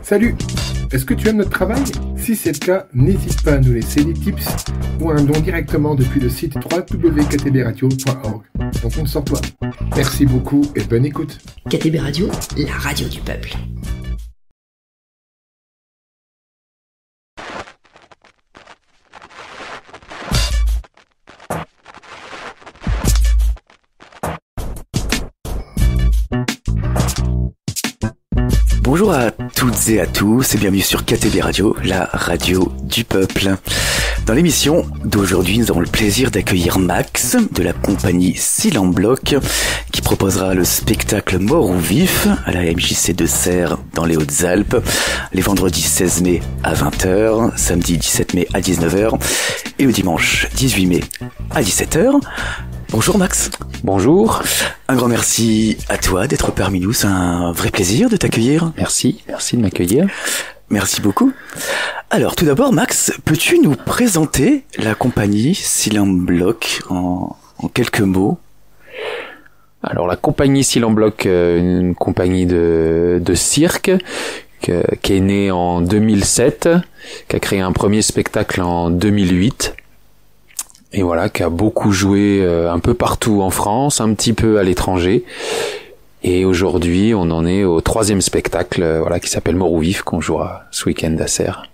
Salut! Est-ce que tu aimes notre travail? Si c'est le cas, n'hésite pas à nous laisser des tips ou un don directement depuis le site www.ktbradio.org. On compte sur toi. Merci beaucoup et bonne écoute. KTB Radio, la radio du peuple. Bonjour à toutes et à tous et bienvenue sur KTB Radio, la radio du peuple. Dans l'émission d'aujourd'hui, nous avons le plaisir d'accueillir Max de la compagnie Cil en Bloc qui proposera le spectacle Mort ou Vif à la MJC de Serres dans les Hautes-Alpes les vendredis 16 mai à 20h, samedi 17 mai à 19h et le dimanche 18 mai à 17h. Bonjour Max. Bonjour. Un grand merci à toi d'être parmi nous, c'est un vrai plaisir de t'accueillir. Merci de m'accueillir. Merci beaucoup. Alors tout d'abord Max, peux-tu nous présenter la compagnie Cil en Bloc en quelques mots? Alors la compagnie Cil en Bloc, une compagnie de cirque qui est née en 2007, qui a créé un premier spectacle en 2008. Et voilà, qui a beaucoup joué un peu partout en France, un petit peu à l'étranger. Et aujourd'hui, on en est au 3e spectacle, qui s'appelle Mort ou Vif, qu'on jouera ce week-end à Serres.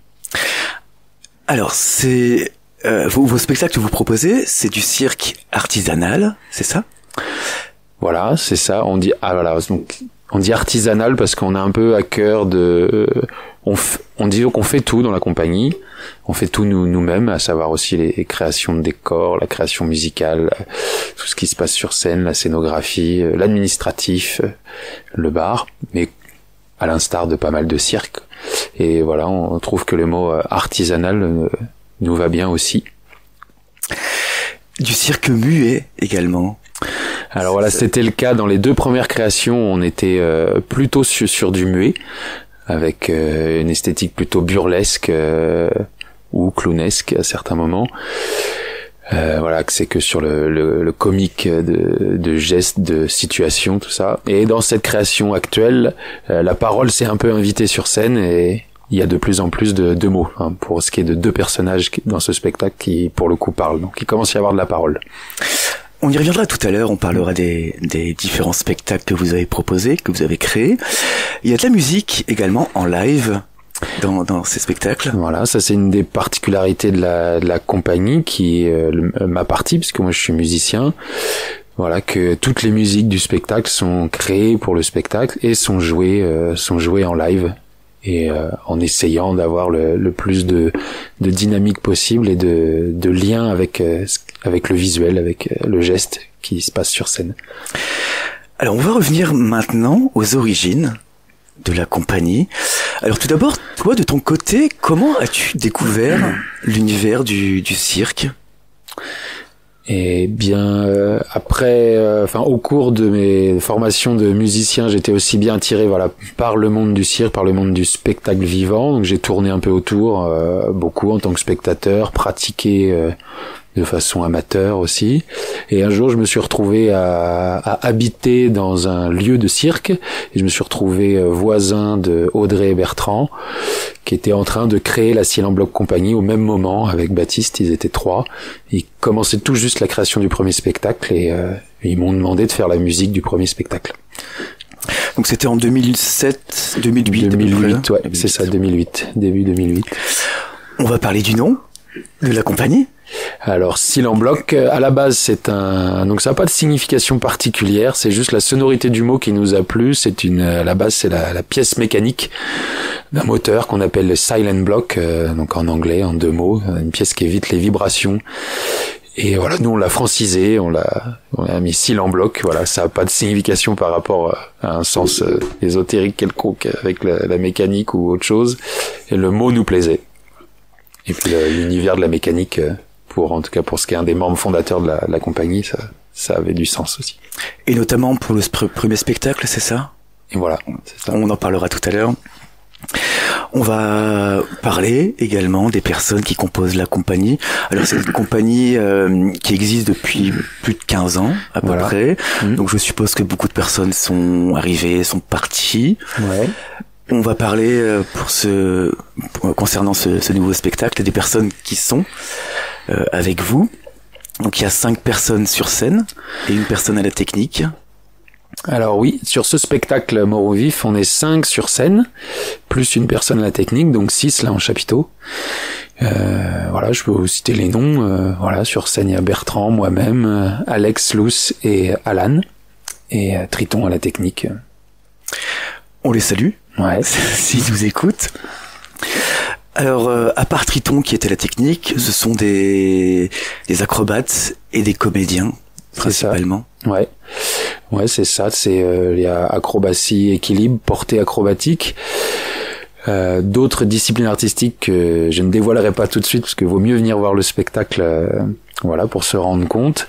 Alors, c'est vos spectacles que vous proposez, c'est du cirque artisanal, c'est ça? Voilà, c'est ça. On dit on dit artisanal parce qu'on a un peu à cœur de on dit qu'on fait tout dans la compagnie. On fait tout nous-mêmes, à savoir aussi les créations de décors, la création musicale, tout ce qui se passe sur scène, la scénographie, l'administratif, le bar, mais à l'instar de pas mal de cirques. Et voilà, on trouve que le mot artisanal nous va bien aussi. Du cirque muet également. Alors voilà, c'était le cas dans les 2 premières créations, on était plutôt sur du muet, avec une esthétique plutôt burlesque ou clownesque à certains moments. Que c'est que sur le comique de gestes, de situations, tout ça. Et dans cette création actuelle, la parole s'est un peu invitée sur scène et il y a de plus en plus de mots, pour ce qui est de 2 personnages dans ce spectacle qui, pour le coup, parlent. Donc il commence à y avoir de la parole. On y reviendra tout à l'heure, on parlera des différents spectacles que vous avez proposés, que vous avez créés. Il y a de la musique également en live dans ces spectacles. Voilà, ça c'est une des particularités de la compagnie qui est ma partie, puisque moi je suis musicien. Voilà, que toutes les musiques du spectacle sont créées pour le spectacle et sont jouées en live. Et en essayant d'avoir le plus de dynamique possible et de lien avec le visuel, avec le geste qui se passe sur scène. Alors on va revenir maintenant aux origines de la compagnie. Alors tout d'abord, toi de ton côté, comment as-tu découvert l'univers du cirque ? Eh bien, au cours de mes formations de musicien, j'étais aussi bien attiré, par le monde du cirque, par le monde du spectacle vivant. Donc j'ai tourné un peu autour, beaucoup en tant que spectateur, pratiqué de façon amateur aussi. Et un jour, je me suis retrouvé à habiter dans un lieu de cirque. Et je me suis retrouvé voisin de Audrey et Bertrand, qui étaient en train de créer la Cil en Bloc Compagnie au même moment avec Baptiste. Ils étaient 3. Ils commençaient tout juste la création du premier spectacle et ils m'ont demandé de faire la musique du premier spectacle. Donc c'était en 2007, 2008. 2008, ouais, c'est ça, 2008, début 2008. On va parler du nom de la compagnie. Alors, Cil en Bloc, à la base, donc ça n'a pas de signification particulière, c'est juste la sonorité du mot qui nous a plu. À la base, c'est la pièce mécanique d'un moteur qu'on appelle le silent block, donc en anglais, en 2 mots, une pièce qui évite les vibrations. Et voilà, nous on l'a francisé, on a mis Cil en Bloc. Voilà, ça n'a pas de signification par rapport à un sens ésotérique quelconque avec la mécanique ou autre chose. Et le mot nous plaisait. Et puis l'univers de la mécanique, en tout cas pour ce qui est un des membres fondateurs de la compagnie, ça avait du sens aussi. Et notamment pour le premier spectacle, c'est ça ? Et voilà, c'est ça. On en parlera tout à l'heure. On va parler également des personnes qui composent la compagnie. Alors c'est une compagnie qui existe depuis plus de 15 ans à peu près. Donc je suppose que beaucoup de personnes sont arrivées, sont parties. Ouais. On va parler concernant ce nouveau spectacle des personnes qui sont avec vous. Donc il y a 5 personnes sur scène et une personne à la technique. Alors oui, sur ce spectacle Mort au vif, on est 5 sur scène, plus une personne à la technique, donc 6 là en chapiteau. Voilà, je peux vous citer les noms. Voilà, sur scène il y a Bertrand, moi-même, Alex, Luce et Alan, et Triton à la technique. On les salue, ouais. S'ils nous écoutent. Alors, à part Triton qui était la technique, ce sont des acrobates et des comédiens, principalement. Ouais, c'est ça. Il y a acrobatie, équilibre, portée acrobatique. D'autres disciplines artistiques que je ne dévoilerai pas tout de suite parce que vaut mieux venir voir le spectacle, voilà, pour se rendre compte.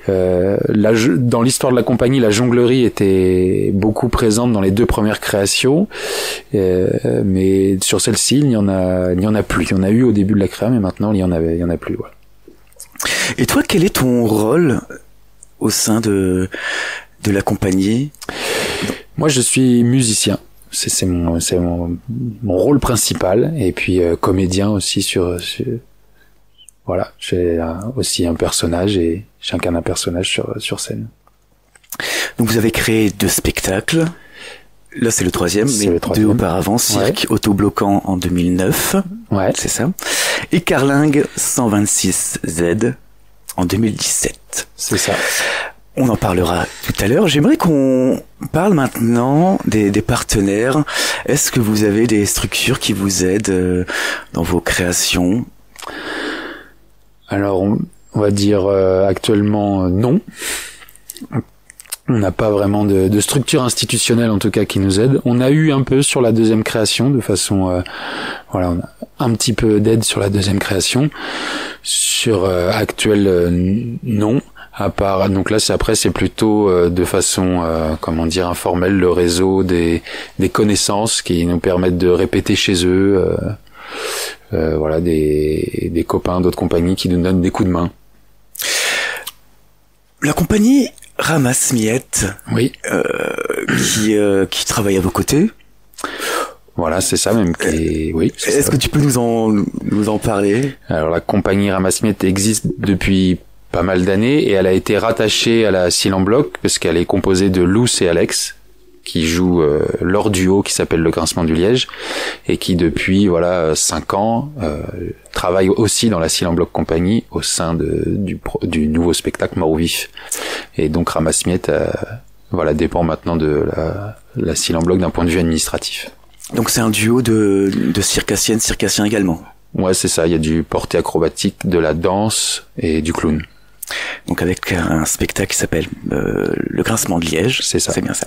Dans l'histoire de la compagnie, la jonglerie était beaucoup présente dans les 2 premières créations, mais sur celle-ci, il y en a plus. Il y en a eu au début de la créa, mais maintenant il y en a plus. Voilà. Et toi, quel est ton rôle au sein de la compagnie? Moi, je suis musicien. C'est mon rôle principal, et puis comédien aussi voilà, j'ai aussi un personnage et j'incarne un personnage sur scène. Donc vous avez créé 2 spectacles. Là c'est le 3e, mais 2 auparavant, Cirque Autobloquant en 2009. Ouais, c'est ça. Et Carlingue 126Z en 2017. C'est ça. On en parlera tout à l'heure. J'aimerais qu'on parle maintenant des partenaires. Est-ce que vous avez des structures qui vous aident dans vos créations? Alors, on va dire actuellement non. On n'a pas vraiment de structure institutionnelle en tout cas qui nous aide. On a eu un peu sur la 2e création de façon, voilà, on a un petit peu d'aide sur la 2e création. Sur actuelle, non. À part, donc là, c'est plutôt de façon, informelle, le réseau des connaissances qui nous permettent de répéter chez eux. Voilà, des copains d'autres compagnies qui nous donnent des coups de main. La compagnie Ramasse Miette, oui, qui travaille à vos côtés. Voilà, c'est ça même. Oui. Est-ce que tu peux nous en parler? Alors la compagnie Ramasse Miette existe depuis pas mal d'années et elle a été rattachée à la Cile en Bloc parce qu'elle est composée de Luce et Alex qui jouent leur duo qui s'appelle Le Grincement du Liège et qui depuis 5 ans travaillent aussi dans la Cile en Bloc compagnie au sein du nouveau spectacle Mort au vif. Et donc Ramasse Miette dépend maintenant de la Cile en Bloc d'un point de vue administratif. Donc c'est un duo de circassiennes, circassiens également. Ouais, c'est ça, il y a du porté acrobatique, de la danse et du clown. Donc avec un spectacle qui s'appelle Le Grincement de Liège. C'est ça. C'est bien ça.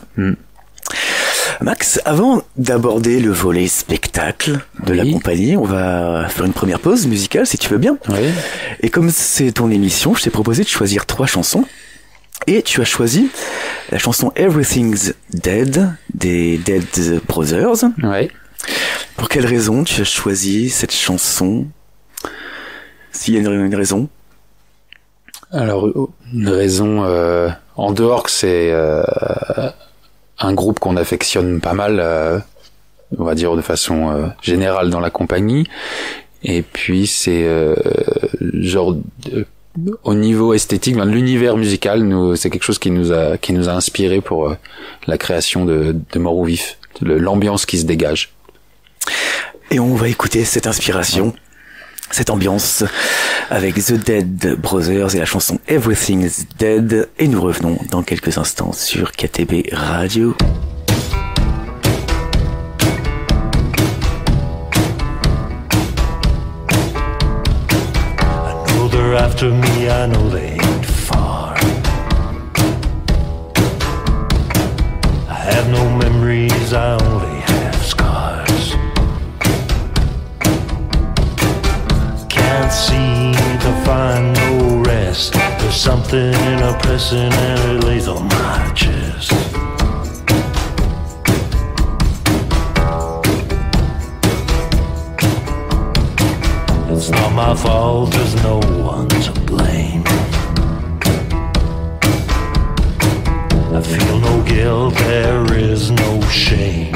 Max, avant d'aborder le volet spectacle de la compagnie, on va faire une première pause musicale si tu veux bien. Oui. Et comme c'est ton émission, je t'ai proposé de choisir 3 chansons. Et tu as choisi la chanson Everything's Dead des Dead Brothers. Ouais. Pour quelle raison tu as choisi cette chanson? S'il y a une raison? Alors, une raison en dehors que c'est un groupe qu'on affectionne pas mal, on va dire de façon générale dans la compagnie. Et puis c'est au niveau esthétique, l'univers musical, c'est quelque chose qui nous a inspiré pour la création de Mort au vif, l'ambiance qui se dégage. Et on va écouter cette inspiration, cette ambiance avec The Dead Brothers et la chanson Everything's Dead. Et nous revenons dans quelques instants sur KTB Radio. I know they're after me, I know they ain't far. I have no memories, I only have scars. Can't seem to find no rest. There's something oppressing and it lays on my chest. It's not my fault, there's no one to blame. I feel no guilt, there is no shame.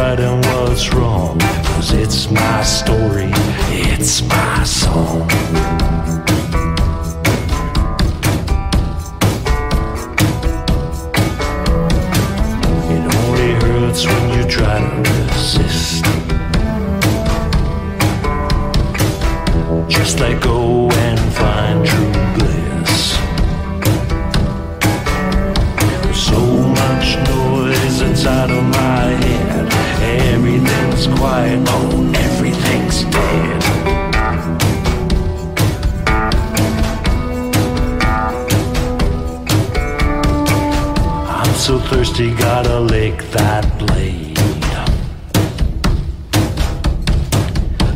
right and what's wrong, 'cause it's my story, it's my song. It only hurts when you try to resist. Just let go and find true bliss. There's so much noise inside of my head. Everything's quiet, oh, everything's dead. I'm so thirsty, gotta lick that blade.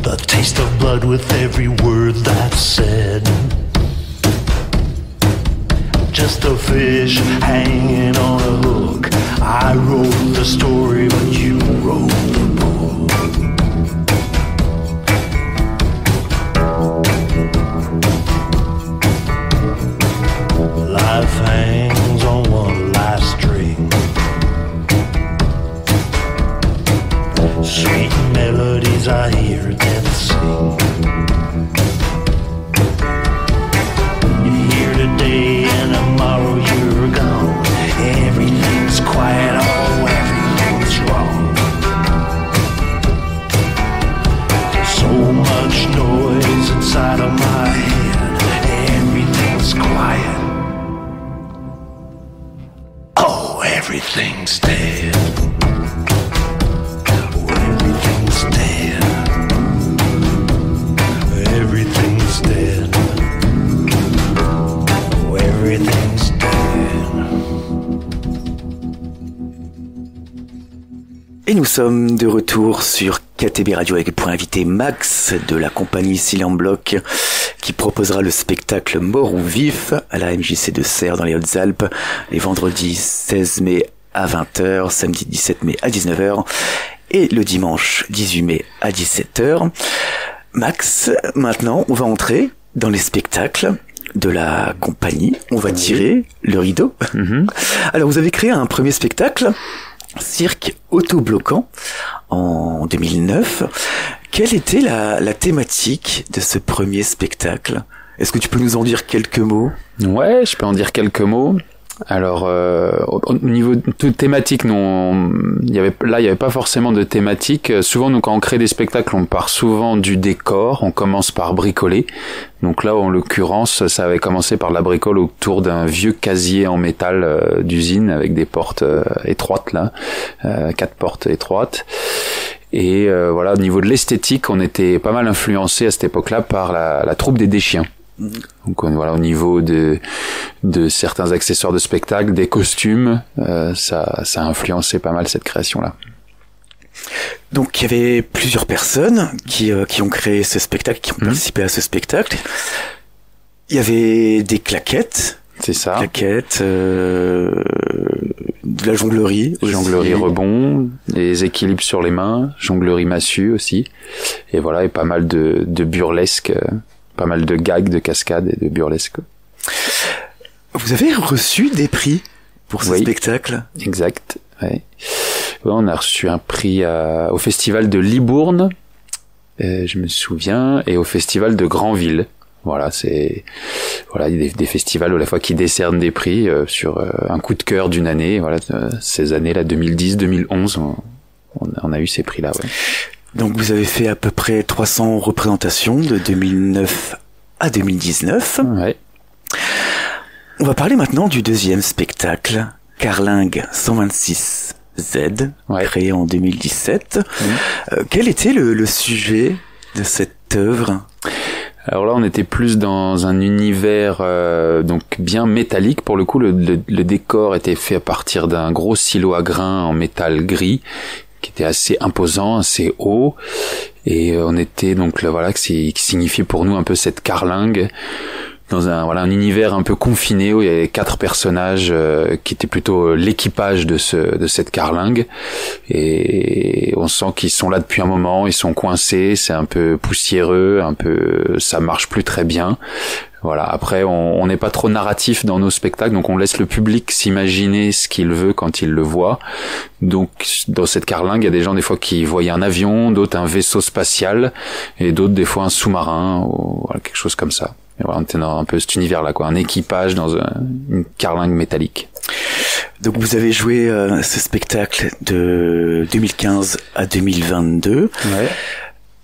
The taste of blood with every word that's said. Just a fish hanging on a hook. I wrote the story, but you wrote the book. Life hangs on one last string. Sweet melodies I hear them sing. You're here today and tomorrow you're gone. Everything's quiet, oh, everything's wrong. There's so much noise inside of my head. Everything's quiet. Oh, everything's dead. Everything's dead. Everything's dead. Everything's dead. Et nous sommes de retour sur KTB Radio avec pour invité Max de la compagnie Silent Bloc qui proposera le spectacle Mort ou Vif à la MJC de Serres dans les Hautes-Alpes les vendredis 16 mai à 20h, samedi 17 mai à 19h et le dimanche 18 mai à 17h. Max, maintenant on va entrer dans les spectacles de la compagnie. On va tirer le rideau. Alors vous avez créé un premier spectacle, Cirque autobloquant, en 2009. Quelle était la thématique de ce premier spectacle ? Est-ce que tu peux nous en dire quelques mots ? Ouais, je peux en dire quelques mots. Alors, au niveau de toute thématique, non, il y avait pas forcément de thématique. Souvent, nous, quand on crée des spectacles, on part souvent du décor. On commence par bricoler. Donc là, en l'occurrence, ça avait commencé par la bricole autour d'un vieux casier en métal d'usine avec des portes étroites là, 4 portes étroites. Et voilà, au niveau de l'esthétique, on était pas mal influencé à cette époque-là par la troupe des Déchiens. Donc voilà, au niveau de certains accessoires de spectacle, des costumes, ça a influencé pas mal cette création-là. Donc il y avait plusieurs personnes qui ont créé ce spectacle, qui ont participé à ce spectacle. Il y avait des claquettes. C'est ça. Claquettes, de la jonglerie. Jonglerie rebond, des équilibres sur les mains, jonglerie massue aussi. Et voilà, et pas mal de burlesque. Pas mal de gags, de cascades et de burlesque. Vous avez reçu des prix pour ce spectacle ? Exact. Ouais. On a reçu un prix au festival de Libourne, je me souviens, et au festival de Granville. Voilà, il y a des festivals à la fois qui décernent des prix sur un coup de cœur d'une année. Voilà, ces années-là, 2010, 2011, on a eu ces prix-là. Ouais. Donc vous avez fait à peu près 300 représentations de 2009 à 2019. Ouais. On va parler maintenant du deuxième spectacle, Carlingue 126Z, créé en 2017. Quel était le sujet de cette œuvre ? Alors là, on était plus dans un univers donc bien métallique. Pour le coup, le décor était fait à partir d'un gros silo à grains en métal gris qui était assez imposant, assez haut, et on était donc là, voilà, qui signifiait pour nous un peu cette carlingue dans un univers un peu confiné où il y avait 4 personnages qui étaient plutôt l'équipage de cette carlingue, et on sent qu'ils sont là depuis un moment, ils sont coincés, c'est un peu poussiéreux, ça marche plus très bien. Voilà. Après, on n'est pas trop narratif dans nos spectacles, donc on laisse le public s'imaginer ce qu'il veut quand il le voit. Donc, dans cette carlingue, il y a des gens des fois qui voyaient un avion, d'autres un vaisseau spatial, et d'autres des fois un sous-marin, ou voilà, quelque chose comme ça. Et voilà, on était dans un peu cet univers-là, quoi, un équipage dans une carlingue métallique. Donc vous avez joué ce spectacle de 2015 à 2022. Ouais.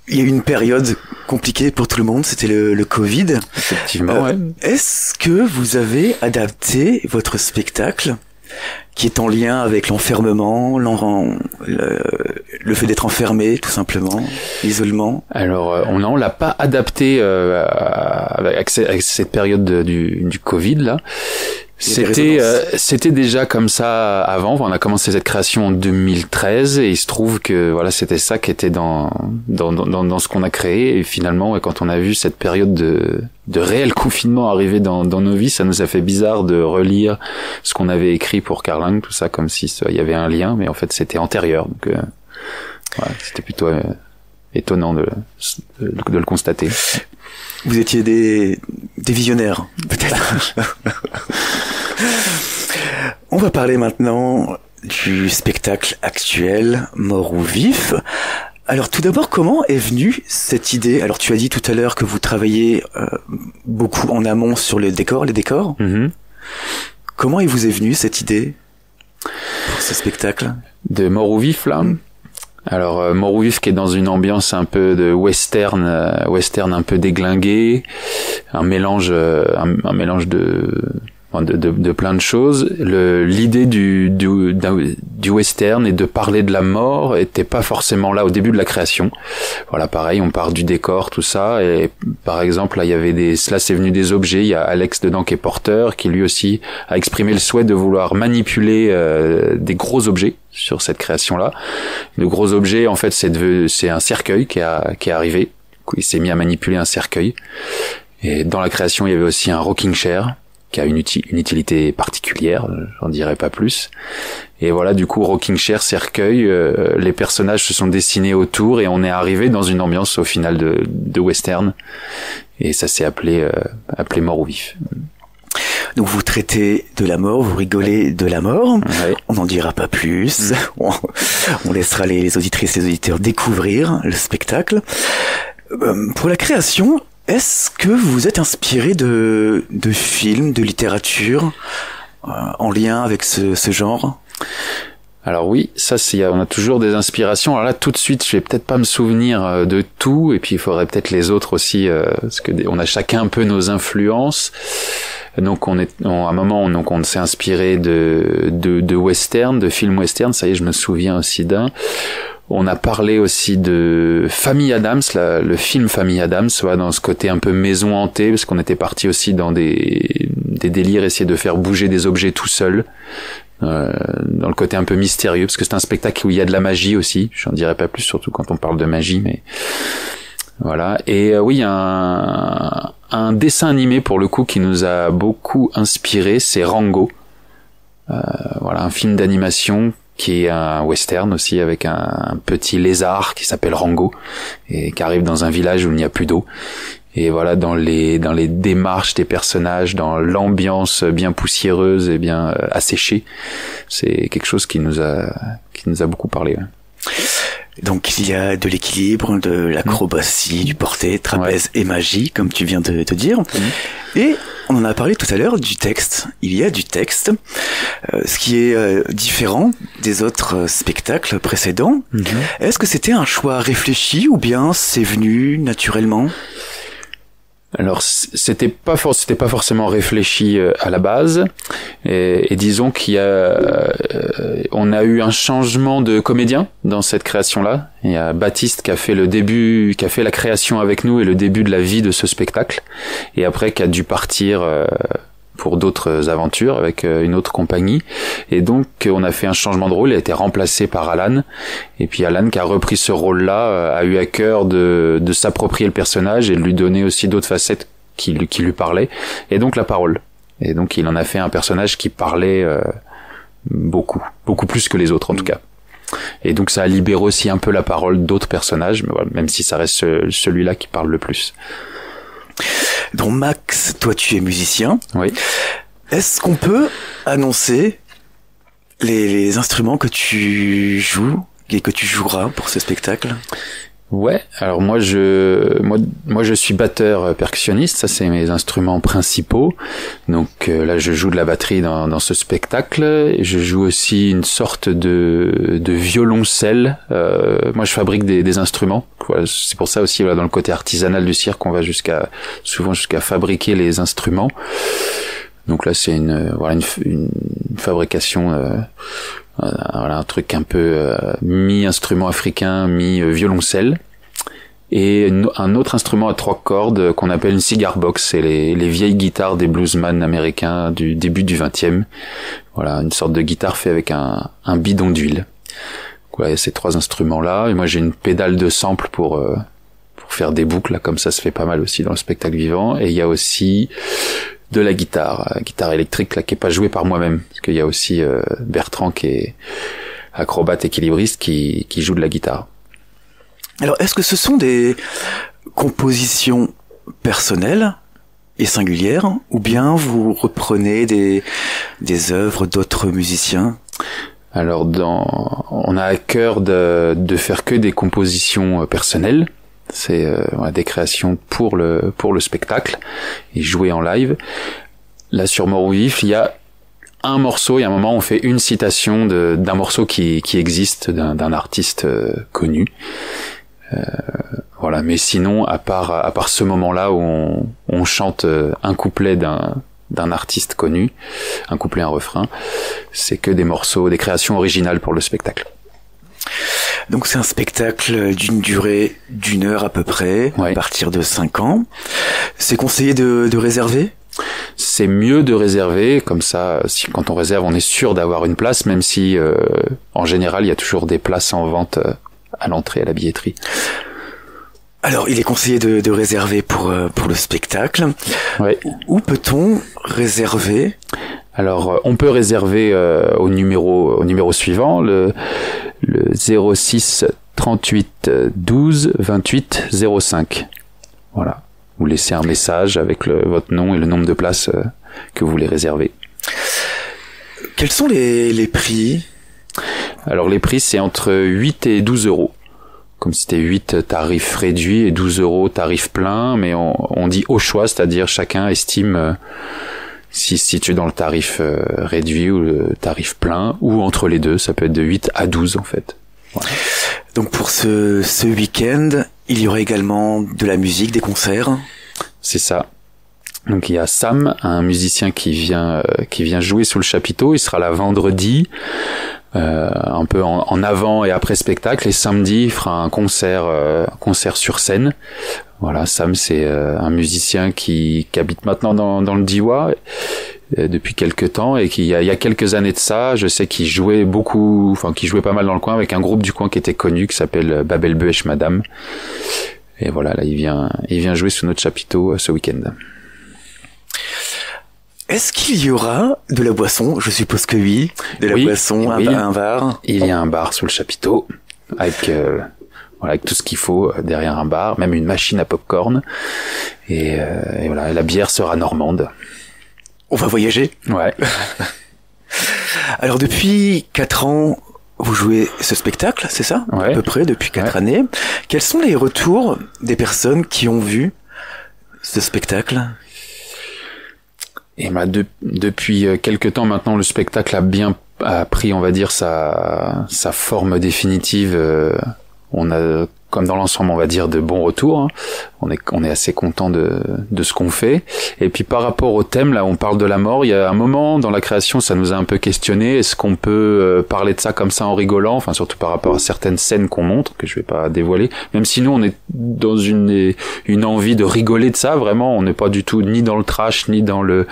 Il y a eu une période compliquée pour tout le monde, c'était le Covid. Effectivement, ouais. Est-ce que vous avez adapté votre spectacle qui est en lien avec l'enfermement, le fait d'être enfermé, tout simplement, l'isolement? Alors, on l'a pas adapté avec cette période du Covid là. C'était déjà comme ça avant. On a commencé cette création en 2013 et il se trouve que voilà, c'était ça qui était dans ce qu'on a créé. Et finalement, quand on a vu cette période de réel confinement arriver dans nos vies, ça nous a fait bizarre de relire ce qu'on avait écrit pour Carlingue, tout ça, comme si il y avait un lien, mais en fait c'était antérieur. Donc voilà, c'était plutôt étonnant de le constater. Vous étiez des visionnaires, peut-être. On va parler maintenant du spectacle actuel, Mort ou Vif. Alors tout d'abord, comment est venue cette idée? Alors tu as dit tout à l'heure que vous travaillez beaucoup en amont sur les décors. Mm-hmm. Comment vous est venue cette idée pour ce spectacle? De Mort ou Vif, là? Alors Mort ou Vif qui est dans une ambiance un peu de western un peu déglingué, un mélange de plein de choses. L'idée du western et de parler de la mort était pas forcément là au début de la création. Voilà, pareil, on part du décor, tout ça, et par exemple là il y avait là c'est venu des objets. Il y a Alex dedans qui est porteur, qui lui aussi a exprimé le souhait de vouloir manipuler des gros objets sur cette création-là. Le gros objet, en fait, c'est un cercueil qui est arrivé. Il s'est mis à manipuler un cercueil. Et dans la création, il y avait aussi un rocking chair qui a une utilité particulière, j'en dirai pas plus. Et voilà, du coup, rocking chair, cercueil, les personnages se sont dessinés autour et on est arrivé dans une ambiance au final de western. Et ça s'est appelé Mort ou Vif. Donc vous traitez de la mort, vous rigolez de la mort. Ouais. On n'en dira pas plus. On laissera les auditrices et les auditeurs découvrir le spectacle. Pour la création, est-ce que vous êtes inspiré de films, de littérature en lien avec ce genre? Alors oui, ça on a toujours des inspirations. Alors là, tout de suite, je vais peut-être pas me souvenir de tout, et puis il faudrait peut-être les autres aussi, parce que on a chacun un peu nos influences. Donc à un moment, on s'est inspiré de western, de films western. Ça y est, je me souviens aussi d'un. On a parlé aussi de Famille Adams, le film Famille Adams, voilà, dans ce côté un peu maison hantée, parce qu'on était parti aussi dans des délires, essayer de faire bouger des objets tout seul. Dans le côté un peu mystérieux, parce que c'est un spectacle où il y a de la magie aussi. J'en dirai pas plus, surtout quand on parle de magie, mais voilà. Et oui, un dessin animé pour le coup qui nous a beaucoup inspiré, c'est Rango. Voilà, un film d'animation qui est un western aussi, avec un petit lézard qui s'appelle Rango et qui arrive dans un village où il n'y a plus d'eau. Et voilà, dans les démarches des personnages, dans l'ambiance bien poussiéreuse et bien asséchée, c'est quelque chose qui nous a beaucoup parlé. Ouais. Donc il y a de l'équilibre, de l'acrobatie, du porté, trapèze et magie, comme tu viens de te dire. Et on en a parlé tout à l'heure du texte. Il y a du texte, ce qui est différent des autres spectacles précédents. Est-ce que c'était un choix réfléchi ou bien c'est venu naturellement ? Alors c'était pas forcément réfléchi à la base, et disons on a eu un changement de comédien dans cette création-là. Il y a Baptiste qui a fait la création avec nous et le début de la vie de ce spectacle, et après qui a dû partir pour d'autres aventures avec une autre compagnie, et donc on a fait un changement de rôle. Il a été remplacé par Alan, et puis Alan qui a repris ce rôle-là a eu à cœur de s'approprier le personnage et de lui donner aussi d'autres facettes qui lui parlaient, et donc la parole. Et donc il en a fait un personnage qui parlait beaucoup plus que les autres en tout cas. Et donc ça a libéré aussi un peu la parole d'autres personnages, mais voilà, même si ça reste celui-là qui parle le plus. Donc Max Max, toi tu es musicien. Oui. Est-ce qu'on peut annoncer les instruments que tu joues et que tu joueras pour ce spectacle? Ouais, alors moi je suis batteur percussionniste, ça c'est mes instruments principaux. Donc là je joue de la batterie dans ce spectacle, et je joue aussi une sorte de violoncelle. Moi je fabrique des instruments. Voilà, c'est pour ça aussi voilà, dans le côté artisanal du cirque, on va souvent jusqu'à fabriquer les instruments. Donc là c'est une fabrication voilà, un truc un peu mi-instrument africain, mi-violoncelle. Et un autre instrument à 3 cordes qu'on appelle une cigar box, c'est les vieilles guitares des bluesman américains du début du 20e. Voilà, une sorte de guitare faite avec un bidon d'huile. Voilà, il y a ces 3 instruments-là. Et moi j'ai une pédale de sample pour faire des boucles, là, comme ça se fait pas mal aussi dans le spectacle vivant. Et il y a aussi de la guitare électrique là qui est pas jouée par moi-même, parce qu'il y a aussi Bertrand qui est acrobate équilibriste qui joue de la guitare. Alors est-ce que ce sont des compositions personnelles et singulières, ou bien vous reprenez des œuvres d'autres musiciens? Alors on a à cœur de faire que des compositions personnelles. C'est des créations pour le spectacle et jouer en live. Là sur Mort ou Vif, il y a un morceau, il y a un moment on fait une citation d'un morceau qui existe d'un artiste connu. Voilà, mais sinon à part ce moment-là où on chante un couplet d'un artiste connu, un couplet, un refrain, c'est que des morceaux, des créations originales pour le spectacle. Donc c'est un spectacle d'une durée d'1 heure à peu près, à partir de 5 ans. C'est conseillé de réserver? C'est mieux de réserver, comme ça, quand on réserve, on est sûr d'avoir une place, même si en général il y a toujours des places en vente à l'entrée, à la billetterie. Alors il est conseillé de réserver pour le spectacle. Ouais. Où peut-on réserver? Alors on peut réserver au numéro suivant, le 06 38 12 28 05. Voilà. Vous laissez un message avec votre nom et le nombre de places que vous voulez réserver. Quels sont les prix? Alors les prix c'est entre 8 et 12 euros. Comme c'était 8 tarifs réduits et 12 euros tarif plein, mais on dit au choix, c'est-à-dire chacun estime si tu es dans le tarif réduit ou le tarif plein, ou entre les deux, ça peut être de 8 à 12 en fait. Voilà. Donc pour ce week-end, il y aura également de la musique, des concerts? C'est ça. Donc il y a Sam, un musicien qui vient jouer sous le chapiteau, il sera là vendredi, un peu en avant et après spectacle, et samedi il fera un concert sur scène. Voilà, Sam c'est un musicien qui habite maintenant dans le Diois depuis quelques temps, et il y a quelques années de ça, je sais qu'il jouait pas mal dans le coin avec un groupe du coin qui était connu, qui s'appelle Babel Buesh Madame. Et voilà, là il vient jouer sous notre chapiteau ce week-end. Est-ce qu'il y aura de la boisson? Je suppose que oui. De la boisson, oui. Un bar. Il y a un bar sous le chapiteau avec tout ce qu'il faut derrière un bar, même une machine à pop-corn. Et voilà, la bière sera normande. On va voyager. Ouais. Alors depuis 4 ans, vous jouez ce spectacle, c'est ça? Ouais. À peu près depuis 4 années. Quels sont les retours des personnes qui ont vu ce spectacle? Et depuis quelques temps maintenant, le spectacle a pris, on va dire, sa forme définitive. On a, comme dans l'ensemble, on va dire, de bons retours. Hein. On est assez content de ce qu'on fait. Et puis par rapport au thème, là, on parle de la mort. Il y a un moment dans la création, ça nous a un peu questionné. Est-ce qu'on peut parler de ça comme ça en rigolant? Enfin, surtout par rapport à certaines scènes qu'on montre, que je vais pas dévoiler. Même si nous, on est dans une envie de rigoler de ça. Vraiment, on n'est pas du tout ni dans le trash, ni dans le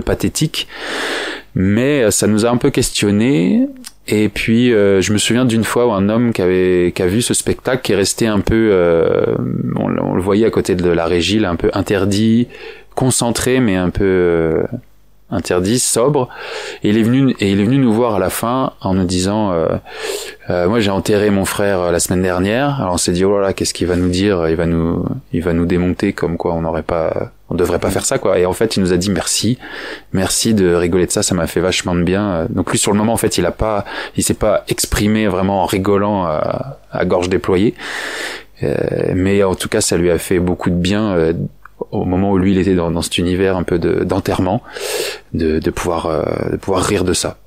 pathétique. Mais ça nous a un peu questionné. Et puis je me souviens d'une fois où un homme qui a vu ce spectacle, qui est resté un peu on le voyait à côté de la régie, là, un peu interdit, concentré mais un peu interdit, sobre, et il est venu nous voir à la fin en nous disant moi j'ai enterré mon frère la semaine dernière. Alors on s'est dit oh là là, qu'est-ce qu'il va nous dire, il va nous démonter comme quoi on n'aurait pas on devrait pas faire ça, quoi. Et en fait, il nous a dit merci de rigoler de ça, ça m'a fait vachement de bien. Donc lui, sur le moment, en fait, il s'est pas exprimé vraiment en rigolant à gorge déployée. Mais en tout cas, ça lui a fait beaucoup de bien au moment où lui, il était dans cet univers un peu d'enterrement, de pouvoir rire de ça.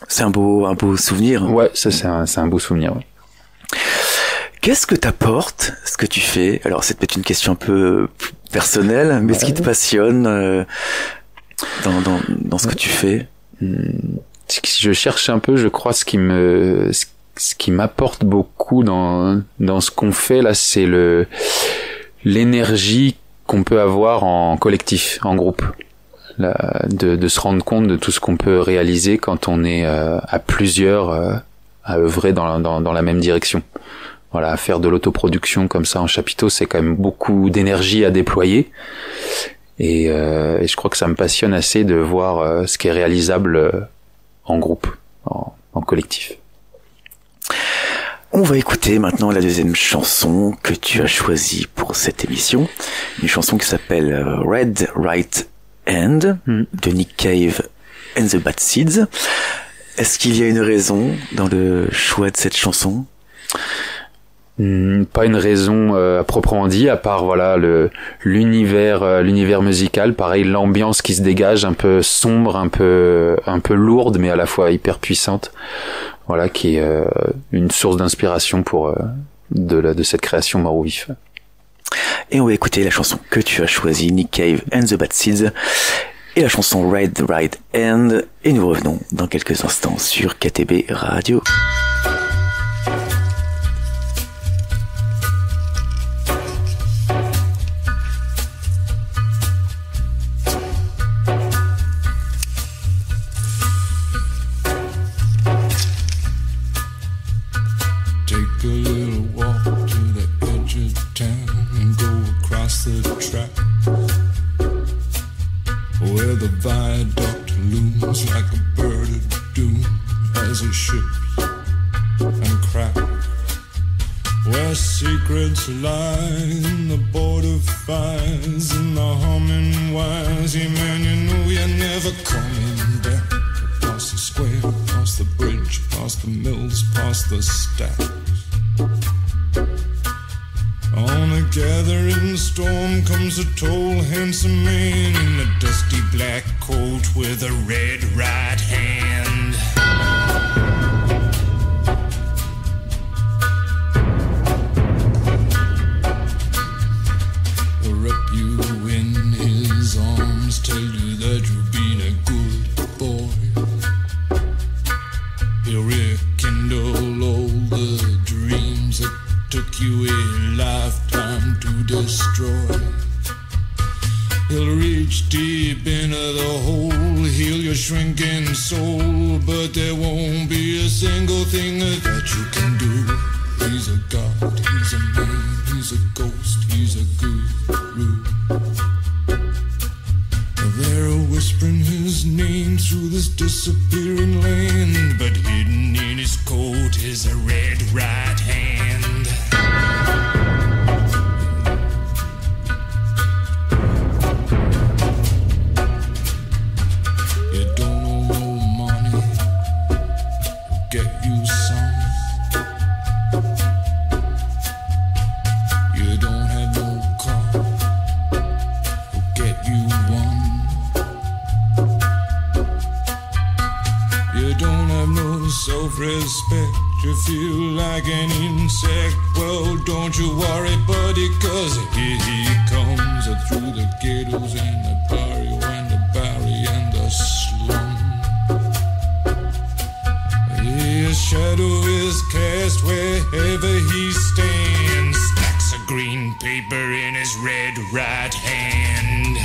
C'est un beau souvenir. Ouais, ça c'est un beau souvenir. Ouais. Qu'est-ce que t'apporte ce que tu fais? Alors c'est peut-être une question un peu personnelle, mais ce qui te passionne dans ce que tu fais? Je cherche un peu, je crois, ce qui m'apporte beaucoup dans ce qu'on fait là, c'est l'énergie qu'on peut avoir en collectif, en groupe. De se rendre compte de tout ce qu'on peut réaliser quand on est à plusieurs à œuvrer dans la même direction. Voilà, à faire de l'autoproduction comme ça en chapiteau, c'est quand même beaucoup d'énergie à déployer. Et je crois que ça me passionne assez de voir ce qui est réalisable en groupe, en collectif. On va écouter maintenant la deuxième chanson que tu as choisie pour cette émission. Une chanson qui s'appelle Red Right Hand de Nick Cave and the Bad Seeds. Est-ce qu'il y a une raison dans le choix de cette chanson? Pas une raison à proprement dit, à part voilà l'univers musical, pareil, l'ambiance qui se dégage, un peu sombre, un peu lourde, mais à la fois hyper puissante. Voilà, qui est une source d'inspiration pour de cette création mort ou vif. Et on va écouter la chanson que tu as choisie, Nick Cave and the Bad Seeds, et la chanson Red Right Hand, et nous revenons dans quelques instants sur KTB Radio. Line the border fires and the humming wires. Yeah, man, you know you're never coming back. Past the square, past the bridge, past the mills, past the stacks. On a gathering storm comes a tall, handsome man in a dusty black coat with a red right hand. Tell you that you've been a good boy. He'll rekindle all the dreams that took you a lifetime to destroy. He'll reach deep into the hole, heal your shrinking soul, but there won't be a single thing that you can do. He's a god, he's a man, he's a ghost, he's a guru. They're whispering his name through this disappearing land, but hidden in his coat is a red right hand. You don't owe no money, get you some. You don't have no car, get you one. You don't have no self-respect, you feel like an insect. Well, don't you worry, buddy, cause here he comes through the ghettos and the barrio and the barry and the slum. His shadow is cast wherever he stands, stacks of green paper in his red right hand.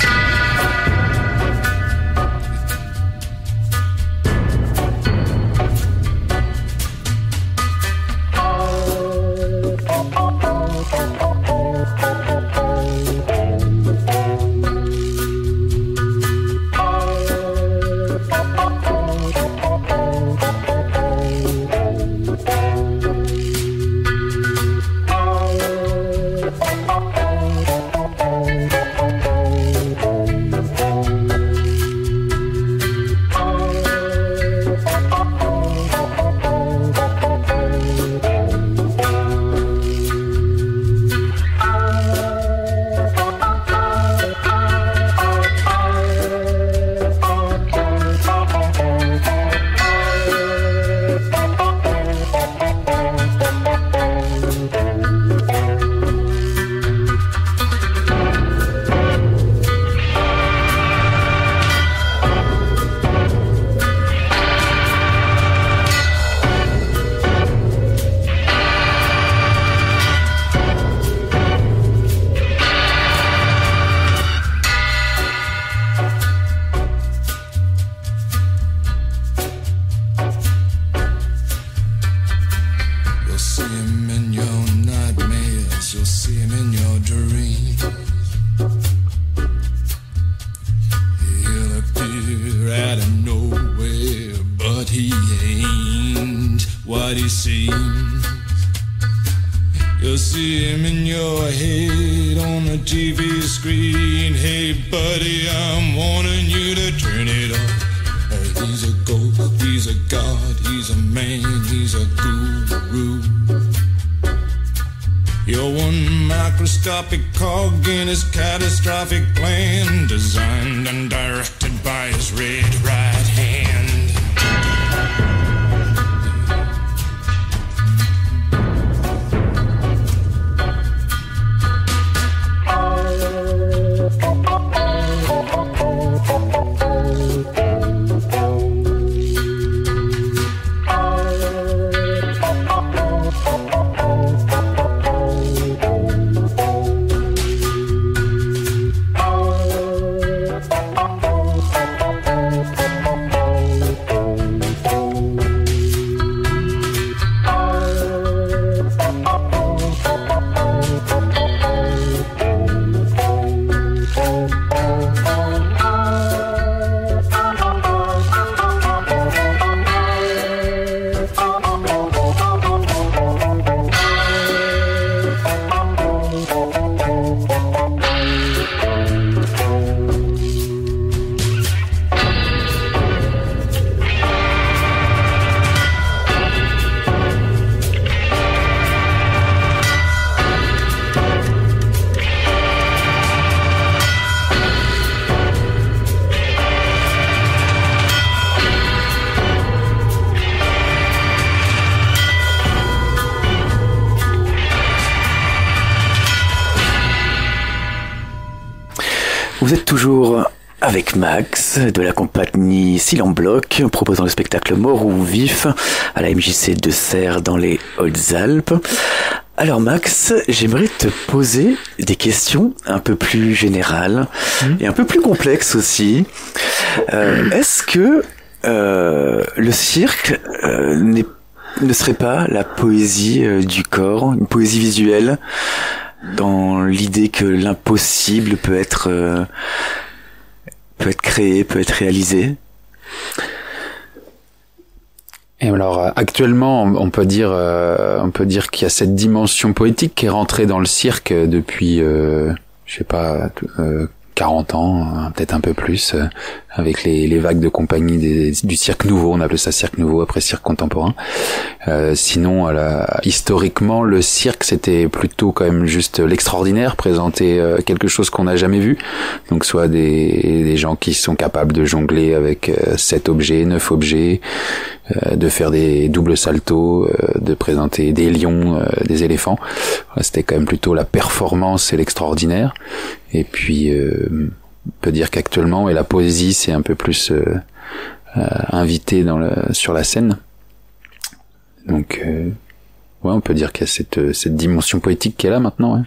what he seems. You'll see him in your head on the TV screen. Hey buddy, I'm warning you to turn it off. He's a ghost, he's a god, he's a man, he's a guru. You're one microscopic cog in his catastrophic plan, designed and directed by his red right hand. Vous êtes toujours avec Max de la compagnie Silent Bloc, proposant le spectacle Mort ou Vif à la MJC de Serres dans les Hautes-Alpes. Alors Max, j'aimerais te poser des questions un peu plus générales et un peu plus complexes aussi. Est-ce que le cirque ne serait pas la poésie du corps, une poésie visuelle, dans l'idée que l'impossible peut être créé, peut être réalisé? Et alors actuellement, on peut dire qu'il y a cette dimension poétique qui est rentrée dans le cirque depuis 40 ans, peut-être un peu plus, avec les vagues de compagnie du cirque nouveau. On appelait ça cirque nouveau, après cirque contemporain. Sinon, historiquement, le cirque, c'était plutôt quand même juste l'extraordinaire, présenter quelque chose qu'on n'a jamais vu. Donc soit des gens qui sont capables de jongler avec 7 objets, 9 objets, de faire des doubles saltos, de présenter des lions, des éléphants. C'était quand même plutôt la performance et l'extraordinaire. Et puis on peut dire qu'actuellement la poésie c'est un peu plus invité sur la scène. Donc on peut dire qu'il y a cette dimension poétique qui est là maintenant. Ouais.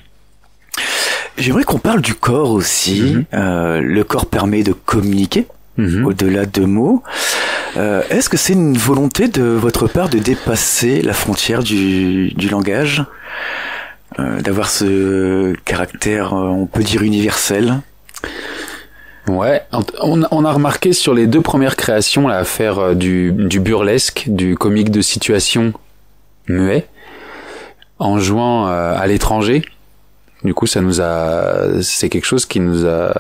J'aimerais qu'on parle du corps aussi. Le corps permet de communiquer au-delà de mots. Est-ce que c'est une volonté de votre part de dépasser la frontière du langage, d'avoir ce caractère, on peut dire, universel? Ouais, on a remarqué sur les 2 premières créations là, à faire du burlesque, du comique de situation muet, en jouant à l'étranger. Du coup, c'est quelque chose qui nous a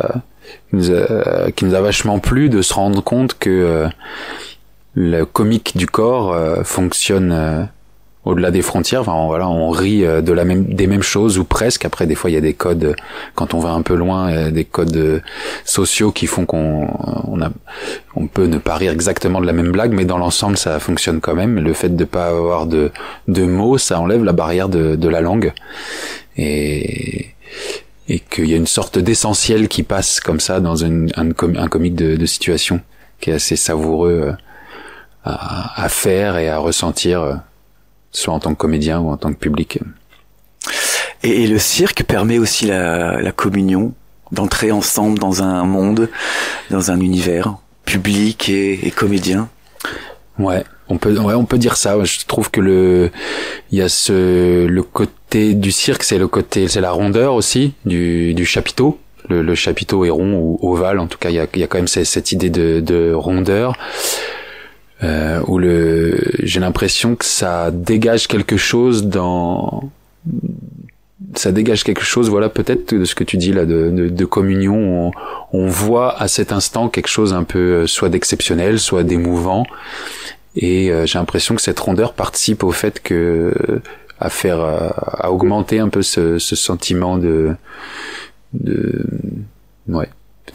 vachement plu, de se rendre compte que le comique du corps fonctionne au-delà des frontières. Enfin, voilà, on rit des mêmes choses ou presque. Après, des fois, il y a des codes, quand on va un peu loin, des codes sociaux qui font qu'on peut ne pas rire exactement de la même blague, mais dans l'ensemble, ça fonctionne quand même. Le fait de pas avoir de mots, ça enlève la barrière de la langue. Et qu'il y a une sorte d'essentiel qui passe comme ça dans un comique de situation qui est assez savoureux à faire et à ressentir, soit en tant que comédien ou en tant que public. Et le cirque permet aussi la communion, d'entrer ensemble dans un monde, dans un univers, public et comédien. Ouais, on peut dire ça. Je trouve que le côté du cirque, c'est la rondeur aussi du chapiteau. Le chapiteau est rond ou ovale, en tout cas il y a quand même cette idée de rondeur. où j'ai l'impression que ça dégage quelque chose voilà, peut-être de ce que tu dis là, de communion. On voit à cet instant quelque chose un peu soit d'exceptionnel, soit d'émouvant, et j'ai l'impression que cette rondeur participe au fait à augmenter un peu ce sentiment de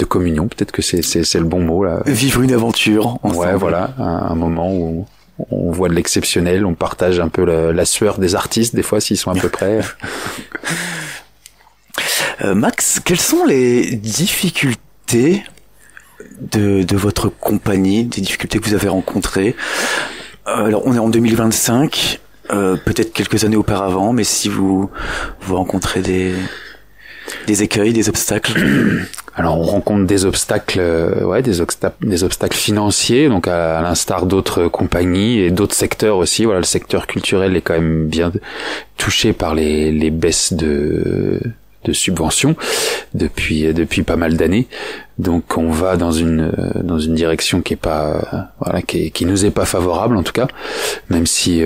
communion. Peut-être que c'est le bon mot là. Vivre une aventure ensemble. Ouais, voilà, un moment où on voit de l'exceptionnel, on partage un peu la sueur des artistes, des fois, s'ils sont à peu près. Max, quelles sont les difficultés de votre compagnie, des difficultés que vous avez rencontrées? Alors, on est en 2025, peut-être quelques années auparavant, mais si vous rencontrez des écueils, des obstacles. Alors on rencontre des obstacles, des obstacles financiers, donc à l'instar d'autres compagnies et d'autres secteurs aussi. Voilà, le secteur culturel est quand même bien touché par les baisses de subventions depuis pas mal d'années. Donc on va dans une direction qui est pas qui nous est pas favorable en tout cas, même si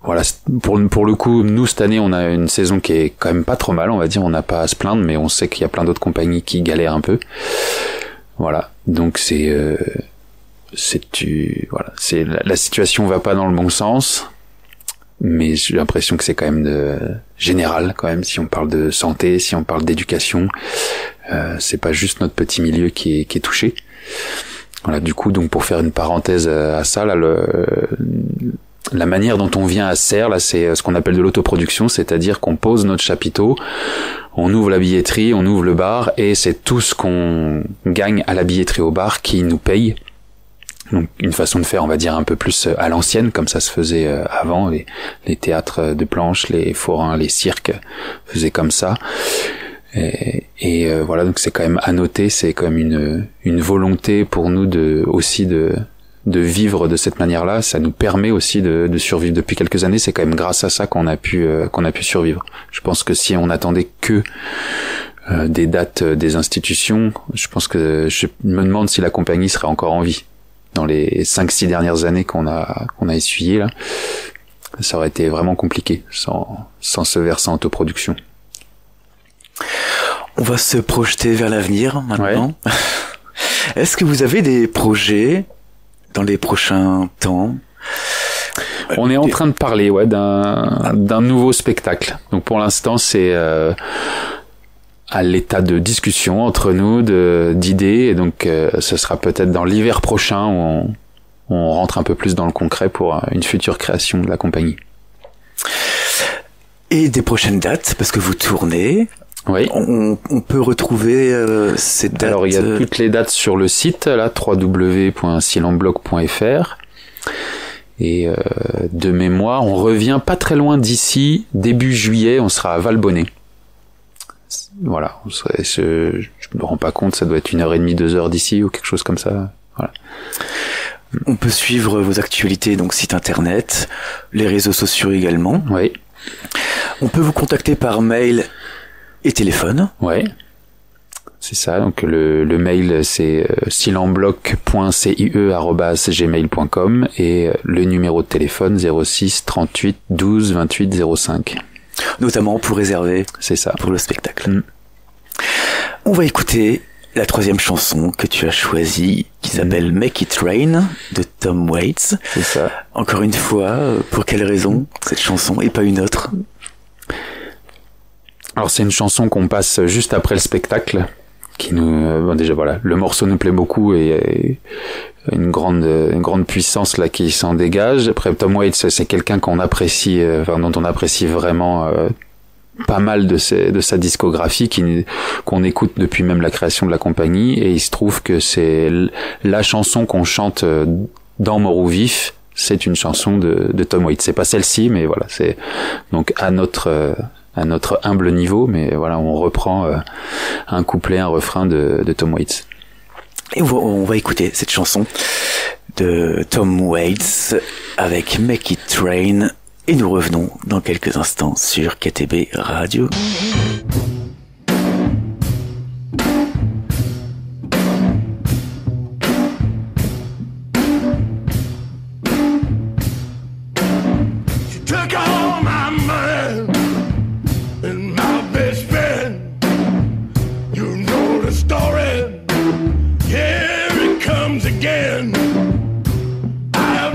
voilà, pour le coup, nous, cette année, on a une saison qui est quand même pas trop mal, on va dire. On n'a pas à se plaindre, mais on sait qu'il y a plein d'autres compagnies qui galèrent un peu. Voilà. Donc la situation va pas dans le bon sens, mais j'ai l'impression que c'est quand même général, quand même, si on parle de santé, si on parle d'éducation. C'est pas juste notre petit milieu qui est touché. Voilà. Du coup, donc, pour faire une parenthèse à ça, là, la manière dont on vient à Serres, là, c'est ce qu'on appelle de l'autoproduction, c'est-à-dire qu'on pose notre chapiteau, on ouvre la billetterie, on ouvre le bar, et c'est tout ce qu'on gagne à la billetterie au bar qui nous paye. Donc une façon de faire, on va dire, un peu plus à l'ancienne, comme ça se faisait avant. Les théâtres de planches, les forains, les cirques faisaient comme ça. Et voilà, donc c'est quand même à noter, c'est quand même une volonté pour nous de vivre de cette manière-là. Ça nous permet aussi de survivre depuis quelques années. C'est quand même grâce à ça qu'on a pu survivre. Je pense que si on attendait que des dates des institutions, je pense que je me demande si la compagnie serait encore en vie. Dans les 5-6 dernières années qu'on a essuyé là, ça aurait été vraiment compliqué sans ce versant autoproduction. On va se projeter vers l'avenir maintenant. Ouais. Est-ce que vous avez des projets dans les prochains temps? On est en train de parler d'un nouveau spectacle. Donc pour l'instant, c'est à l'état de discussion entre nous, d'idées, et donc ce sera peut-être dans l'hiver prochain où on rentre un peu plus dans le concret pour une future création de la compagnie. Et des prochaines dates, parce que vous tournez. Oui. On peut retrouver ces dates. Alors il y a toutes les dates sur le site, là, www.silentbloc.fr. Et de mémoire, on revient pas très loin d'ici, début juillet, on sera à Valbonnet. Voilà, je me rends pas compte, ça doit être 1h30, 2h d'ici ou quelque chose comme ça. Voilà. On peut suivre vos actualités, donc site internet, les réseaux sociaux également. Oui. On peut vous contacter par mail et téléphone. Ouais. C'est ça, donc le mail c'est silentbloc.cie@gmail.com et le numéro de téléphone 06 38 12 28 05. Notamment pour réserver. C'est ça. Pour le spectacle. On va écouter la troisième chanson que tu as choisie, qui s'appelle Make It Rain, de Tom Waits. C'est ça. Encore une fois, pour quelle raison cette chanson et pas une autre? Alors c'est une chanson qu'on passe juste après le spectacle, qui nous déjà voilà, le morceau nous plaît beaucoup et une grande puissance là qui s'en dégage. Après Tom Waits, c'est quelqu'un qu'on apprécie, dont on apprécie vraiment pas mal de sa discographie, qu'on écoute depuis même la création de la compagnie, et il se trouve que c'est la chanson qu'on chante dans Mort ou Vif, c'est une chanson de Tom Waits. C'est pas celle-ci, mais voilà, c'est donc à notre humble niveau, mais voilà, on reprend un couplet, un refrain de Tom Waits. Et on va écouter cette chanson de Tom Waits avec Make It Rain, et nous revenons dans quelques instants sur KTB Radio.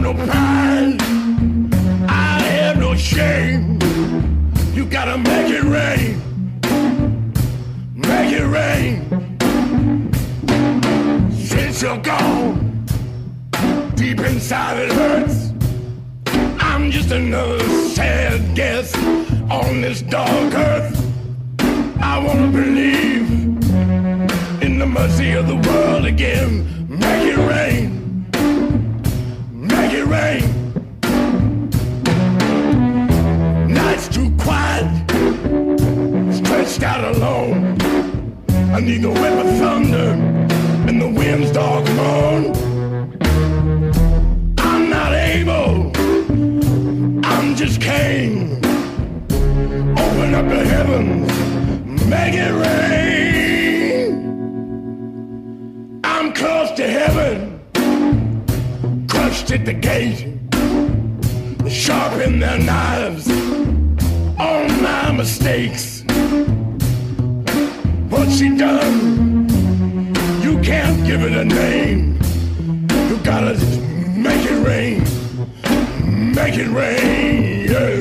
no pride, I have no shame. You gotta make it rain, make it rain. Since you're gone, deep inside it hurts. I'm just another sad guest on this dark earth. I wanna believe in the mercy of the world again. Make it rain, make it rain. Nights too quiet, stretched out alone. I need the whip of thunder and the wind's dark moan. I'm not able, I'm just Cain. Open up the heavens, make it rain. I'm close to heaven, crushed at the gate. They sharpen their knives on my mistakes. What she done, you can't give it a name. You gotta make it rain, make it rain, yeah.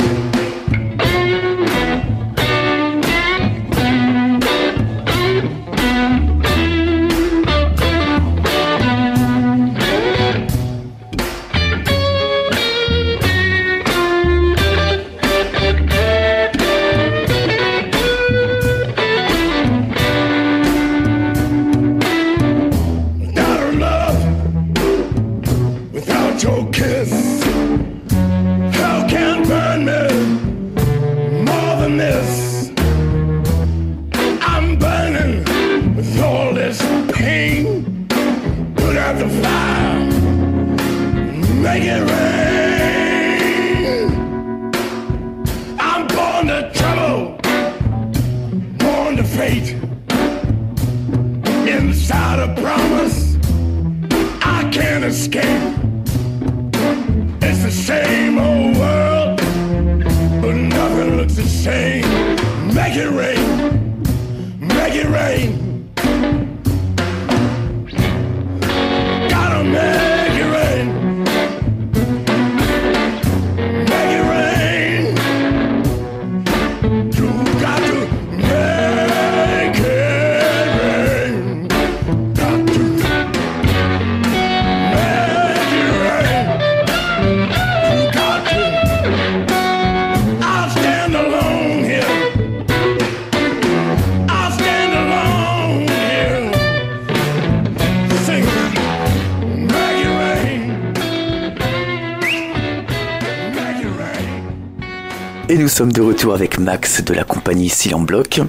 Et nous sommes de retour avec Max de la compagnie Silent Bloc.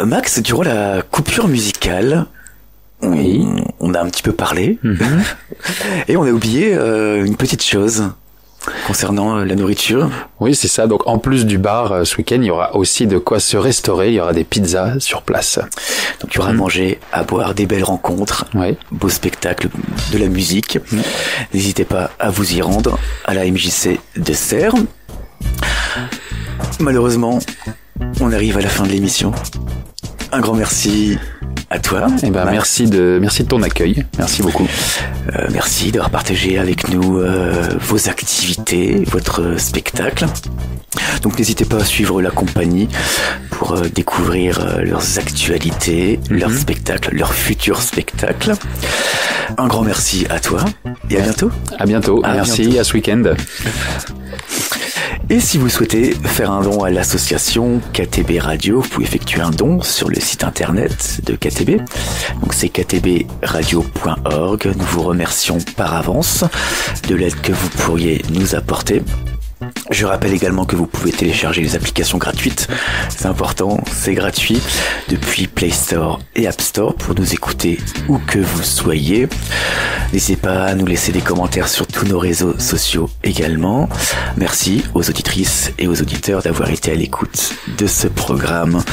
Max, durant la coupure musicale, oui, on a un petit peu parlé, et on a oublié une petite chose concernant la nourriture. Oui, c'est ça. Donc, en plus du bar, ce week-end, il y aura aussi de quoi se restaurer. Il y aura des pizzas sur place. Donc, il y aura à manger, à boire, des belles rencontres, beaux spectacles, de la musique. N'hésitez pas à vous y rendre à la MJC de Serres. Malheureusement, on arrive à la fin de l'émission. Un grand merci à toi. Eh ben, merci de ton accueil. Merci beaucoup. Merci d'avoir partagé avec nous vos activités, votre spectacle. Donc n'hésitez pas à suivre la compagnie pour découvrir leurs actualités, leurs spectacles, leurs futurs spectacles. Un grand merci à toi et à bientôt. À bientôt. Merci, à ce week-end. Et si vous souhaitez faire un don à l'association KTB Radio, vous pouvez effectuer un don sur le site internet de KTB. Donc c'est ktbradio.org. Nous vous remercions par avance de l'aide que vous pourriez nous apporter. Je rappelle également que vous pouvez télécharger les applications gratuites. C'est important, c'est gratuit depuis Play Store et App Store pour nous écouter où que vous soyez. N'hésitez pas à nous laisser des commentaires sur tous nos réseaux sociaux également. Merci aux auditrices et aux auditeurs d'avoir été à l'écoute de ce programme.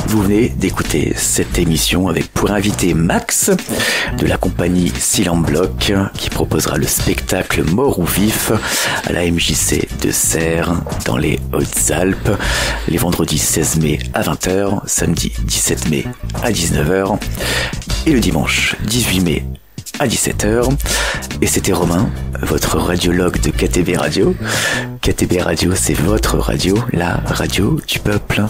Vous venez d'écouter cette émission avec pour invité Max de la compagnie Silent Bloc qui proposera le spectacle Mort ou Vif à la MJC de Serres dans les Hautes-Alpes les vendredis 16 mai à 20h, samedi 17 mai à 19h et le dimanche 18 mai à 17h. Et c'était Romain votre radiologue de KTB Radio. KTB Radio, c'est votre radio, la radio du peuple.